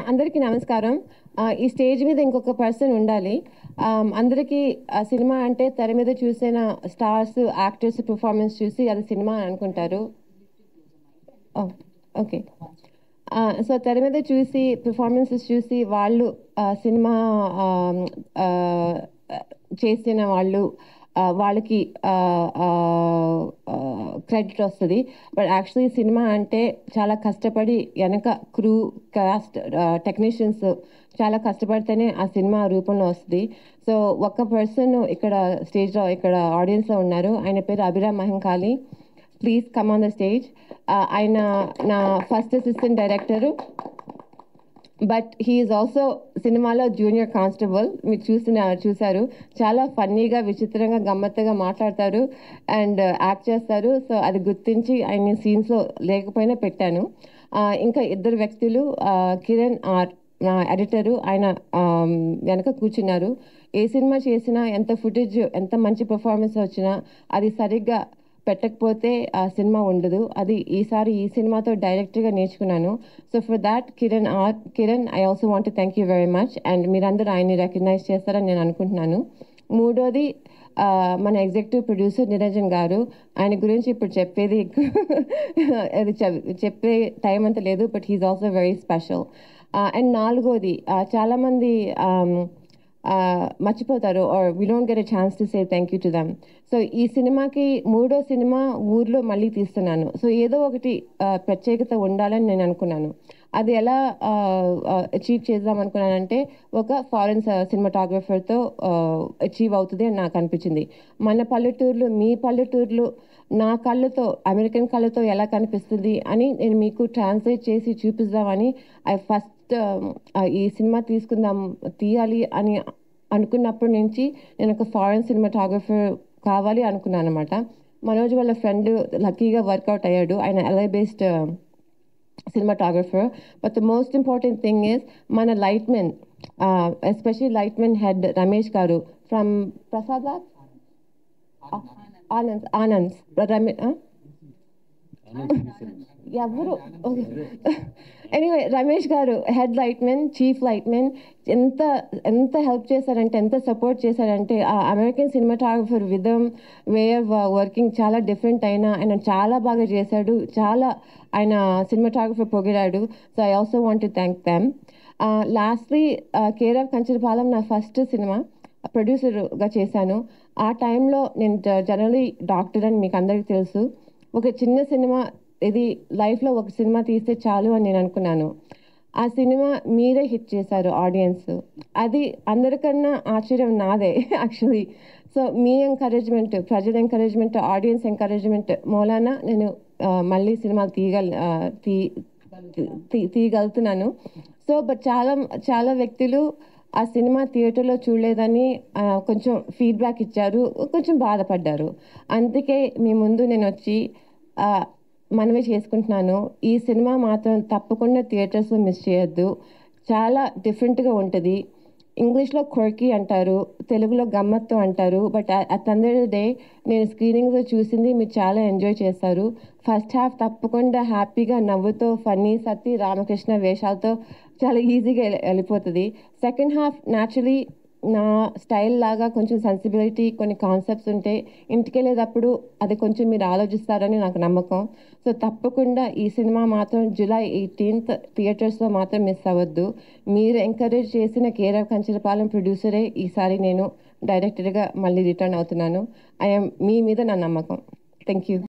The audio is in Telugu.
అందరికీ నమస్కారం. ఈ స్టేజ్ మీద ఇంకొక పర్సన్ ఉండాలి. అందరికీ సినిమా అంటే తెర మీద చూసిన స్టార్స్, యాక్టర్స్ పెర్ఫార్మెన్స్ చూసి అది సినిమా అని అనుకుంటారు. ఓకే. సో తెర మీద చూసి పెర్ఫార్మెన్సెస్ చూసి వాళ్ళు సినిమా చేసిన వాళ్ళు వాళ్ళకి క్రెడిట్ వస్తుంది. బట్ యాక్చువల్లీ సినిమా అంటే చాలా కష్టపడి వెనక క్రూ, కాస్ట్, టెక్నీషియన్స్ చాలా కష్టపడితేనే ఆ సినిమా రూపంలో వస్తుంది. సో ఒక్క పర్సన్ ఇక్కడ స్టేజ్లో ఇక్కడ ఆడియన్స్లో ఉన్నారు. ఆయన పేరు Abhiram Mahankali. Please come on the stage. ఆయన నా first assistant director, but he's also సినిమాలో జూనియర్ కానిస్టేబుల్. మీరు చూశారు. చాలా ఫన్నీగా, విచిత్రంగా, గమ్మత్తుగా మాట్లాడతారు అండ్ యాక్ట్ చేస్తారు. సో అది గుర్తించి ఆయన సీన్స్లో లేకపోయినా పెట్టాను. ఇంకా ఇద్దరు వ్యక్తులు, కిరణ్ ఆర్ నా ఎడిటరు, ఆయన వెనక కూర్చున్నారు. ఏ సినిమా చేసినా, ఎంత ఫుటేజ్, ఎంత మంచి పర్ఫార్మెన్స్ వచ్చినా అది సరిగ్గా పెట్టకపోతే ఆ సినిమా ఉండదు. అది ఈసారి ఈ సినిమాతో డైరెక్ట్గా నేర్చుకున్నాను. So for that Kiran I also want to thank you very much. And మీరందరూ ఆయన్ని రికగ్నైజ్ చేస్తారని నేను అనుకుంటున్నాను. మూడోది మన ఎగ్జిక్యూటివ్ ప్రొడ్యూసర్ నిరంజన్ గారు. ఆయన గురించి ఇప్పుడు చెప్పేది అది చెప్పే టైం అంత లేదు, but he's also very special. And నాలుగోది, చాలామంది మర్చిపోతారు, or we don't get a chance to say thank you to them. So ఈ సినిమాకి మూడో సినిమా ఊర్లో మళ్ళీ తీస్తున్నాను. సో ఏదో ఒకటి ప్రత్యేకత ఉండాలని నేను అనుకున్నాను. అది ఎలా అచీవ్ చేద్దాం అనుకున్నానంటే, ఒక ఫారెన్ సినిమాటోగ్రఫర్తో అచీవ్ అవుతుంది అని నాకు అనిపించింది. మన పల్లెటూర్లు, మీ పల్లెటూర్లు నా కళ్ళతో, అమెరికన్ కళ్ళతో ఎలా కనిపిస్తుంది అని నేను మీకు ట్రాన్స్లేట్ చేసి చూపిద్దామని ఫస్ట్ ఈ సినిమా తీయాలి అని అనుకున్నప్పటి నుంచి నేను ఒక ఫారెన్ సినిమాటోగ్రఫర్ కావాలి అనుకున్నాను అనమాట. మనోజ్ వాళ్ళ ఫ్రెండ్ లక్కీగా వర్కౌట్ అయ్యాడు. ఆయన LA based cinematographer. But the most important thing is mana lightman, especially lightman head Ramesh Garu from Prasad Lab, Anand ఎవరు ఎనీవే రమేష్ గారు హెడ్ లైట్మెన్, చీఫ్ లైట్మెన్ ఎంత హెల్ప్ చేశారంటే, ఎంత సపోర్ట్ చేశారంటే, ఆ అమెరికన్ సినిమాటోగ్రఫర్ విధం, వే ఆఫ్ వర్కింగ్ చాలా డిఫరెంట్ అయినా ఆయన చాలా బాగా చేశాడు. చాలా ఆయన సినిమాటోగ్రఫర్ పొగిడాడు. So I also want to thank them. Lastly care of Kancharapalem నా ఫస్ట్ సినిమా ప్రొడ్యూసర్గా చేశాను. ఆ టైంలో నేను జనరలీ డాక్టర్ అని మీకు అందరికీ తెలుసు. ఒక చిన్న సినిమా, ఇది లైఫ్లో ఒక సినిమా తీస్తే చాలు అని నేను అనుకున్నాను. ఆ సినిమా మీరే హిట్ చేశారు ఆడియన్స్. అది అందరికన్నా ఆశ్చర్యం నాదే యాక్చువల్లీ. సో మీ ఎంకరేజ్మెంట్, ప్రజల ఎంకరేజ్మెంట్, ఆడియన్స్ ఎంకరేజ్మెంట్ మూలాన నేను మళ్ళీ సినిమాలు తీయగలుగుతున్నాను. సో బట్ చాలా వ్యక్తులు ఆ సినిమా థియేటర్లో చూడలేదని కొంచెం ఫీడ్బ్యాక్ ఇచ్చారు, కొంచెం బాధపడ్డారు. అందుకే మీ ముందు నేను వచ్చి మనవి చేసుకుంటున్నాను, ఈ సినిమా మాత్రం తప్పకుండా థియేటర్స్లో మిస్ చేయొద్దు. చాలా డిఫరెంట్గా ఉంటుంది. ఇంగ్లీష్లో క్వర్కీ అంటారు, తెలుగులో గమ్మత్తు అంటారు. బట్ అట్ ద డే నేను స్క్రీనింగ్లో చూసింది మీరు చాలా ఎంజాయ్ చేస్తారు. ఫస్ట్ హాఫ్ తప్పకుండా హ్యాపీగా నవ్వుతో, ఫన్నీ సత్తి రామకృష్ణ వేషాలతో చాలా ఈజీగా వెళ్ళిపోతుంది. సెకండ్ హాఫ్ న్యాచురలీ నా స్టైల్ లాగా కొంచెం సెన్సిబిలిటీ, కొన్ని కాన్సెప్ట్స్ ఉంటే ఇంటికి వెళ్ళేటప్పుడు అది కొంచెం మీరు ఆలోచిస్తారని నాకు నమ్మకం. సో తప్పకుండా ఈ సినిమా మాత్రం July 18th థియేటర్స్లో మాత్రం మిస్ అవ్వద్దు. మీరు ఎంకరేజ్ చేసిన కేర్ ఆఫ్ కంచరపాలెం ప్రొడ్యూసరే ఈసారి నేను డైరెక్టర్గా మళ్ళీ రిటర్న్ అవుతున్నాను. మీ మీద నా నమ్మకం. Thank you.